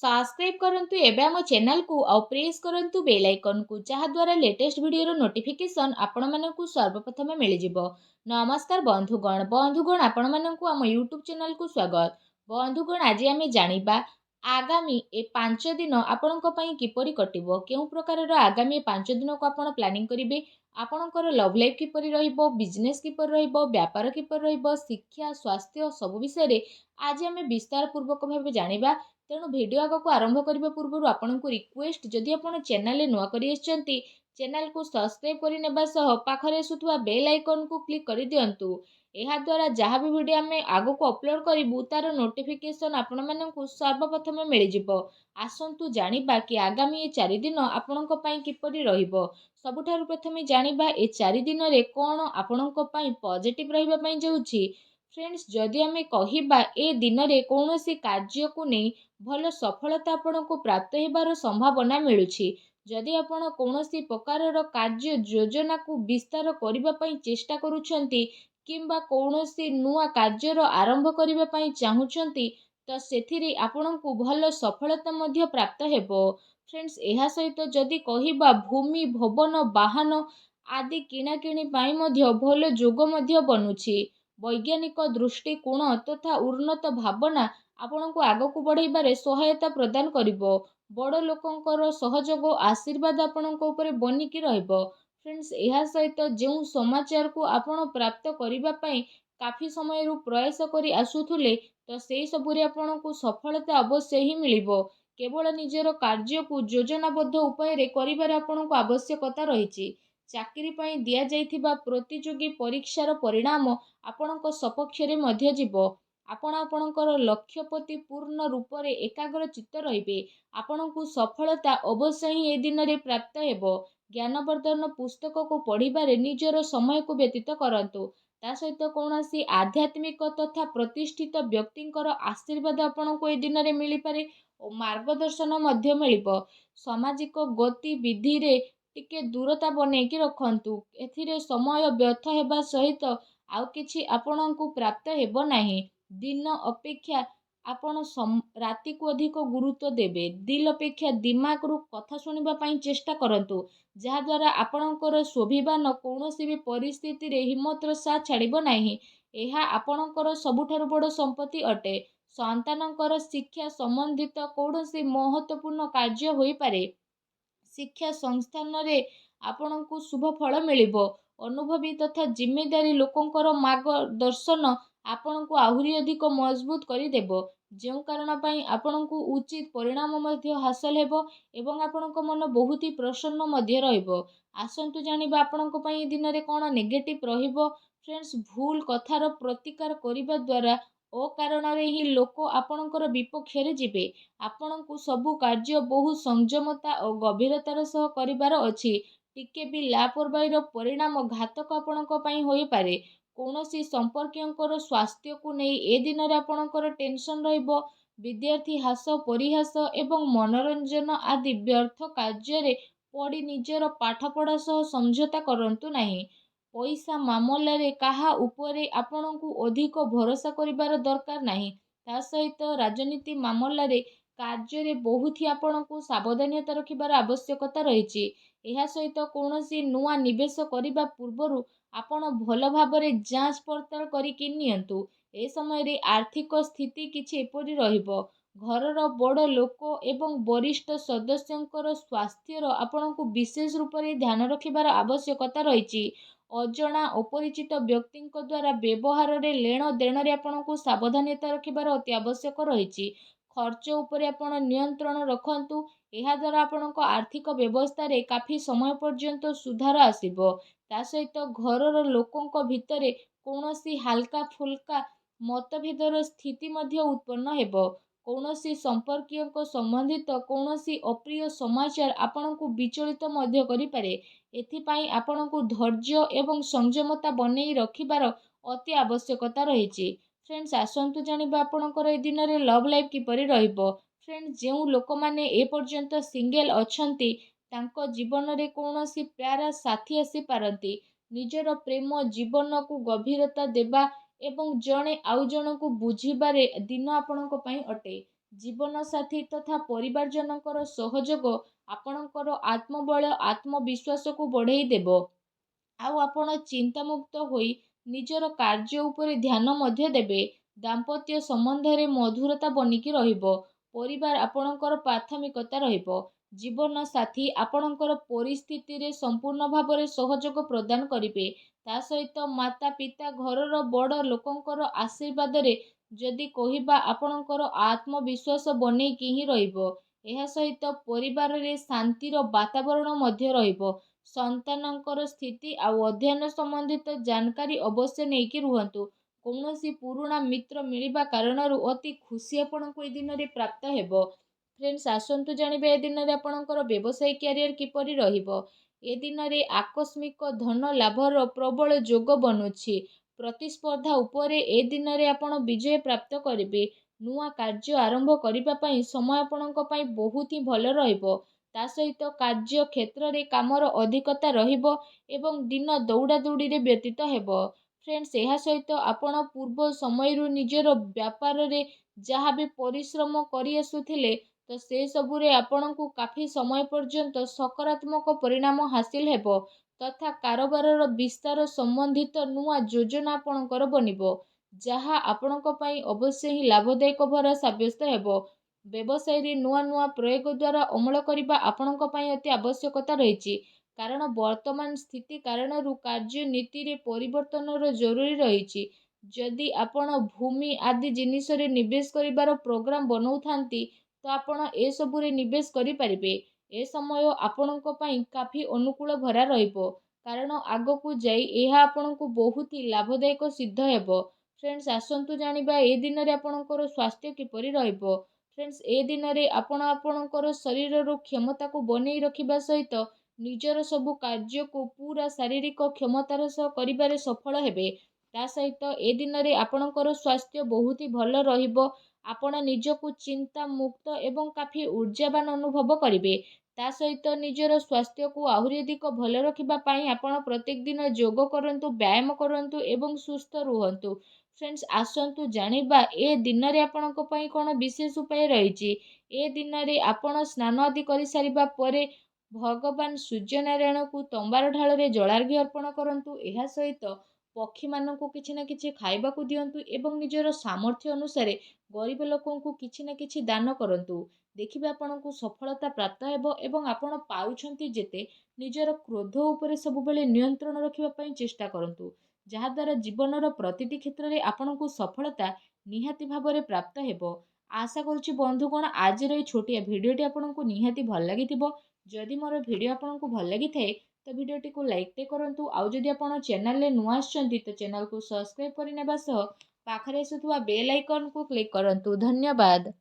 Subscribe करंतु एबे हम चैनल को और प्रेस करंतु बेल आइकन को जहा द्वारा लेटेस्ट वीडियो नोटिफिकेशन आपण मानकु सर्वप्रथम मिल जिवो। नमस्कार बंधुगण आपण मानकु हम यूट्यूब चैनल को स्वागत। बंधुगण आज आम जानिबा आगामी ए 5 दिन आपणक पई किपरि कटिबो, केउ प्रकारर आगामी 5 दिन को आपण प्लानिंग करिवे, आपणकर लव लाइफ किपरि रहिबो, बिजनेस किपरि रहिबो, व्यापार किपरि रहिबो, शिक्षा स्वास्थ्य सब विषय आज आम विस्तार पूर्वक भाव जानिबा। तेणु भिडियो आग को आरंभ करने पूर्व आपन को रिक्वेस्ट, जदि आप चैनल नुआ करी चैनल को सब्सक्राइब करने सह पाखरे आसुवा बेल आइकन को क्लिक कर दिंतु। यह द्वारा जहाँ भी वीडियो आम आग को अपलोड करूँ तार नोटिफिकेशन आपण मानक सर्वप्रथम मिल जिवो। आसंतु जानिबा कि आगामी 4 दिन आपणक पई किपरि रहिबो। सबुठारु प्रथमे जानिबा ए 4 दिन रे कोन आपणक पई पॉजिटिव रहिबा पई जाउछि। फ्रेंड्स, जदि आम कहिबा ए दिन रे कोनोसी कार्य को नहीं भल सफलता आपको प्राप्त होबार संभावना मिलुछि। जदि आपण कौनसी प्रकारर कार्य योजना को विस्तार करने पई चेष्टा करूछंती किंबा कौनसी नुआ कार्यर आरंभ करने पई चाहुछंती तो सेथिरे आपनको भल सफलता मध्य प्राप्त हेबो। फ्रेंड्स, एहा सहित जदि कहिबा भूमि भवन वाहन आदि किणाकिणी पाई मध्य भल जोग मध्य बनुछि। वैज्ञानिक दृष्टिकोण तथा उन्नत भावना आपनको आगको बढ़ाइबारे सहायता प्रदान करिबो। बड़ लोकंकर सहयोग आशीर्वाद आपणक उपरे बनिकी रहिबो। फ्रेंड्स, एहा सहित जो समाचार को आपण प्राप्त करिबा पई काफी समय रु प्रयास करी आसुथुले तो सेही सबुरे आपणको सफलता अवश्य ही मिलिबो। केवल निजर कार्य को योजनाबद्ध उपाय रे करिबार आपणको आवश्यकता रहिछि। चाकरी पई दिया जाइथिबा प्रतियोगी परीक्षार परिणाम आपणको सपक्ष रे मध्य जीवो। आपण आपणकर लक्ष्य प्रति पूर्ण रूप से एकाग्र चित्त रहिबे। आपणको सफलता अवश्य ही ए दिन रे प्राप्त हेबो। ज्ञानवर्धन पुस्तक को पढ़िबारे निजर समय को व्यतीत करंतु। ता सहित कौनसी आध्यात्मिक तथा प्रतिष्ठित व्यक्तिंकर आशीर्वाद आपणको ए दिन रे मिली पारे और मार्गदर्शन मध्य मिलिबो। सामाजिक गतिविधि रे टिके दूरता बनेकी रखंतु। एथिरे समय व्यर्थ हेबा सहित आउ किछि आपणको प्राप्त हेबो नाही। दिन अपेक्षा आपण राति को अधिक गुरुत्व देबे। दिल अपेक्षा दिमाग रु कथा सुनिबा पई चेष्टा करंतु, जहा द्वारा आपणकर स्वाभिमान कौनसी भी परिस्थिति रे हिम्मतर साथ छाड़िबो नाही। एहा आपणकर सबुठारु बड़ संपत्ति अटे। संतानकर शिक्षा संबंधित कौनसी महत्वपूर्ण कार्य होई पारे। शिक्षा संस्थान रे आपणको शुभ फल मिलिबो। अनुभवी तथा जिम्मेदारी लोकंकर मार्गदर्शन आपणको आहुरी अधिक मजबूत करी देबो। जो कारण पई आपणको उचित परिणाम मध्य हासिल हेबो एवं आपणको मन बहुत ही प्रसन्न मध्य रहइबो। आसंतु जानिबा आपणको पई दिन रे कोन नेगेटिव रहिबो। फ्रेंड्स, भूल कथार प्रतिकार करिबा द्वारा ओ कारण रे ही लोक आपणकर विपक्ष रे जिबे। आपणको सबु कार्य बहु संयमता और गंभीरतार सह करिबार अछि। टिके भी लापरवाहीर परिणाम घातक आपणको पई होई पारे। कौनसी संपर्कियों स्वास्थ्य को नहीं ए दिन रे आपणकर टेंशन रहिबो। विद्यार्थी हास परिहास एवं मनोरंजन आदि व्यर्थ कार्य रे पड़ी निजर पाठपढ़ा सह समझौता करंतु नहीं। पैसा मामला रे काहा उपरे आपणको अधिक भरोसा करिबार दरकार नहीं। ता सहित राजनीति मामला रे कार्य रे बहुत ही आपणको सावधानता रखिबार आवश्यकता रहिछि। एहा सहित कौनसी नुआ निवेश करिबा पूर्वरु आपण भल भाबरे जांच पड़ताल करिकि नियंतु। ए समय रे आर्थिक स्थिति किछि एपरि रहिबो। घरर बड़ लोक एवं वरिष्ठ सदस्यंकर स्वास्थ्यर आपणको विशेष रूप से ध्यान रखिबार आवश्यकता रहिछि। अजणा अपरिचित व्यक्तिंक द्वारा व्यवहार रे लेण देण रे आपणको सावधानता रखिबार अति आवश्यक रहिछि। खर्च उपरे आपण नियंत्रण रखंतु। एहा द्वारा आपणको आर्थिक व्यवस्था रे काफी समय पर्यंत सुधार आसीबो। ता सहित घरर लोकंक भितरे कौनसी हल्का फुल्का मतभेदर स्थिति मध्य उत्पन्न हेबो। कौनसी संपर्कियों संबंधित कौनसी अप्रिय समाचार आपणको विचलित मध्य करि पारे। एथिपाई आपणको धैर्य एवं संयमता बनेई रखिबार अति आवश्यकता रहिछि। फ्रेंड्स, आसंतु जानिबा आपणकर ए दिन रे लव लाइफ किपरि रहिबो। फ्रेंड्स, जो लोक माने ए पर्यंत सिंगल अछंती तांको जीवन रे कौनसी प्यारा साथी आसी पारंती। निजर प्रेम जीवन को गभीरता देबा एवं जणे आउ जण को बुझिबारे दिन आपणको पई अटे। ଜୀବନସାଥୀ ତଥା ପରିବାରଜନଙ୍କର ସହଯୋଗ ଆପଣଙ୍କର ଆତ୍ମବଳ ଆତ୍ମବିଶ୍ୱାସକୁ ବଢ଼େଇ ଦେବ। ଆଉ ଆପଣ ଚିନ୍ତାମୁକ୍ତ ହୋଇ ନିଜର କାର୍ଯ୍ୟ ଉପରେ ଧ୍ୟାନ ମଧ୍ୟ ଦେବେ। ଦାମ୍ପତ୍ୟ ସମ୍ବନ୍ଧରେ ମଧୁରତା ବନିକି ରହିବ। ପରିବାର ଆପଣଙ୍କର ପ୍ରାଥମିକତା ରହିବ। ଜୀବନ ସାଥୀ ଆପଣଙ୍କର ପରିସ୍ଥିତିରେ ସମ୍ପୂର୍ଣ୍ଣ ଭାବରେ ସହଯୋଗ ପ୍ରଦାନ କରିବେ। ତା ସହିତ ମାତା ପିତା ଘରର ବଡ଼ ଲୋକଙ୍କର ଆଶୀର୍ବାଦରେ ଯଦି କହିବା ଆପଣଙ୍କର ଆତ୍ମବିଶ୍ୱାସ ବନେଇକି ହିଁ ରହିବ। ଏହା ସହିତ ପରିବାରରେ ଶାନ୍ତିର ବାତାବରଣ ମଧ୍ୟ ରହିବ। ସନ୍ତାନଙ୍କର ସ୍ଥିତି ଆଉ ଅଧ୍ୟୟନ ସମ୍ବନ୍ଧିତ ଜାନକାରୀ ଅବଶ୍ୟ ନେଇକି ରୁହନ୍ତୁ। କୌଣସି ପୁରୁଣା ମିତ୍ର ମିଳିବା କାରଣରୁ ଅତି ଖୁସି ଆପଣଙ୍କୁ ଏ ଦିନରେ ପ୍ରାପ୍ତ ହେବ। ଫ୍ରେଣ୍ଡସ୍, ଆସନ୍ତୁ ଜାଣିବା ଏ ଦିନରେ ଆପଣଙ୍କର ବ୍ୟବସାୟିକ କ୍ୟାରିୟର କିପରି ରହିବ। ଏ ଦିନରେ ଆକସ୍ମିକ ଧନ ଲାଭର ପ୍ରବଳ ଯୋଗ ବନୁଛି। ପ୍ରତିସ୍ପର୍ଦ୍ଧା ଉପରେ ଏ ଦିନରେ ଆପଣ ବିଜୟ ପ୍ରାପ୍ତ କରିବେ। ନୂଆ କାର୍ଯ୍ୟ ଆରମ୍ଭ କରିବା ପାଇଁ ସମୟ ଆପଣଙ୍କ ପାଇଁ ବହୁତ ହିଁ ଭଲ ରହିବ। ତା ସହିତ କାର୍ଯ୍ୟ କ୍ଷେତ୍ରରେ କାମର ଅଧିକତା ରହିବ ଏବଂ ଦିନ ଦୌଡ଼ାଦୌଡ଼ିରେ ବ୍ୟତୀତ ହେବ। ଫ୍ରେଣ୍ଡସ୍, ଏହା ସହିତ ଆପଣ ପୂର୍ବ ସମୟରୁ ନିଜର ବ୍ୟାପାରରେ ଯାହା ବି ପରିଶ୍ରମ କରି ଆସୁଥିଲେ ତ ସେସବୁରେ ଆପଣଙ୍କୁ କାଫି ସମୟ ପର୍ଯ୍ୟନ୍ତ ସକାରାତ୍ମକ ପରିଣାମ ହାସିଲ ହେବ ତଥା କାରବାରର ବିସ୍ତାର ସମ୍ବନ୍ଧିତ ନୂଆ ଯୋଜନା ଆପଣଙ୍କର ବନିବ, ଯାହା ଆପଣଙ୍କ ପାଇଁ ଅବଶ୍ୟ ହିଁ ଲାଭଦାୟକ ଭରା ସାବ୍ୟସ୍ତ ହେବ। ବ୍ୟବସାୟରେ ନୂଆ ନୂଆ ପ୍ରୟୋଗ ଦ୍ୱାରା ଅମଳ କରିବା ଆପଣଙ୍କ ପାଇଁ ଅତି ଆବଶ୍ୟକତା ରହିଛି, କାରଣ ବର୍ତ୍ତମାନ ସ୍ଥିତି କାରଣରୁ କାର୍ଯ୍ୟନୀତିରେ ପରିବର୍ତ୍ତନର ଜରୁରୀ ରହିଛି। ଯଦି ଆପଣ ଭୂମି ଆଦି ଜିନିଷରେ ନିବେଶ କରିବାର ପ୍ରୋଗ୍ରାମ ବନଉଥାନ୍ତି ତ ଆପଣ ଏସବୁରେ ନିବେଶ କରିପାରିବେ। ଏ ସମୟ ଆପଣଙ୍କ ପାଇଁ କାଫି ଅନୁକୂଳ ଭରା ରହିବ, କାରଣ ଆଗକୁ ଯାଇ ଏହା ଆପଣଙ୍କୁ ବହୁତ ହି ଲାଭଦାୟକ ସିଦ୍ଧ ହେବ। ଫ୍ରେଣ୍ଡସ୍, ଆସନ୍ତୁ ଜାଣିବା ଏ ଦିନରେ ଆପଣଙ୍କର ସ୍ୱାସ୍ଥ୍ୟ କିପରି ରହିବ। ଫ୍ରେଣ୍ଡସ୍, ଏ ଦିନରେ ଆପଣ ଆପଣଙ୍କର ଶରୀରର କ୍ଷମତାକୁ ବନେଇ ରଖିବା ସହିତ ନିଜର ସବୁ କାର୍ଯ୍ୟକୁ ପୁରା ଶାରୀରିକ କ୍ଷମତାର ସହ କରିବାରେ ସଫଳ ହେବେ। ତା ସହିତ ଏ ଦିନରେ ଆପଣଙ୍କର ସ୍ୱାସ୍ଥ୍ୟ ବହୁତ ହି ଭଲ ରହିବ। ଆପଣ ନିଜକୁ ଚିନ୍ତା ମୁକ୍ତ ଏବଂ କାଫି ଊର୍ଜାବାନ ଅନୁଭବ କରିବେ। ତା ସହିତ ନିଜର ସ୍ୱାସ୍ଥ୍ୟକୁ ଆହୁରି ଅଧିକ ଭଲ ରଖିବା ପାଇଁ ଆପଣ ପ୍ରତ୍ୟେକ ଦିନ ଯୋଗ କରନ୍ତୁ, ବ୍ୟାୟାମ କରନ୍ତୁ ଏବଂ ସୁସ୍ଥ ରୁହନ୍ତୁ। ଫ୍ରେଣ୍ଡସ୍, ଆସନ୍ତୁ ଜାଣିବା ଏ ଦିନରେ ଆପଣଙ୍କ ପାଇଁ କ'ଣ ବିଶେଷ ଉପାୟ ରହିଛି। ଏ ଦିନରେ ଆପଣ ସ୍ନାନ ଆଦି କରିସାରିବା ପରେ ଭଗବାନ ସୂର୍ଯ୍ୟନାରାୟଣଙ୍କୁ ତମ୍ବାର ଢାଳରେ ଜଳାର୍ଘ୍ୟ ଅର୍ପଣ କରନ୍ତୁ। ଏହା ସହିତ ପକ୍ଷୀମାନଙ୍କୁ କିଛି ନା କିଛି ଖାଇବାକୁ ଦିଅନ୍ତୁ ଏବଂ ନିଜର ସାମର୍ଥ୍ୟ ଅନୁସାରେ ଗରିବ ଲୋକଙ୍କୁ କିଛି ନା କିଛି ଦାନ କରନ୍ତୁ। ଦେଖିବେ ଆପଣଙ୍କୁ ସଫଳତା ପ୍ରାପ୍ତ ହେବ ଏବଂ ଆପଣ ପାରୁଛନ୍ତି ଯେତେ ନିଜର କ୍ରୋଧ ଉପରେ ସବୁବେଳେ ନିୟନ୍ତ୍ରଣ ରଖିବା ପାଇଁ ଚେଷ୍ଟା କରନ୍ତୁ, ଯାହାଦ୍ୱାରା ଜୀବନର ପ୍ରତିଟି କ୍ଷେତ୍ରରେ ଆପଣଙ୍କୁ ସଫଳତା ନିହାତି ଭାବରେ ପ୍ରାପ୍ତ ହେବ। ଆଶା କରୁଛି ବନ୍ଧୁଗଣ ଆଜିର ଏହି ଛୋଟିଆ ଭିଡ଼ିଓଟି ଆପଣଙ୍କୁ ନିହାତି ଭଲ ଲାଗିଥିବ। ଯଦି ମୋର ଭିଡ଼ିଓ ଆପଣଙ୍କୁ ଭଲ ଲାଗିଥାଏ ତ ଭିଡ଼ିଓଟିକୁ ଲାଇକ୍ଟେ କରନ୍ତୁ। ଆଉ ଯଦି ଆପଣ ଚ୍ୟାନେଲରେ ନୂଆ ଆସିଛନ୍ତି ତ ଚ୍ୟାନେଲକୁ ସବସ୍କ୍ରାଇବ୍ କରିନେବା ସହ ପାଖରେ ଆସୁଥିବା ବେଲ୍ ଆଇକନ୍କୁ କ୍ଲିକ୍ କରନ୍ତୁ। ଧନ୍ୟବାଦ।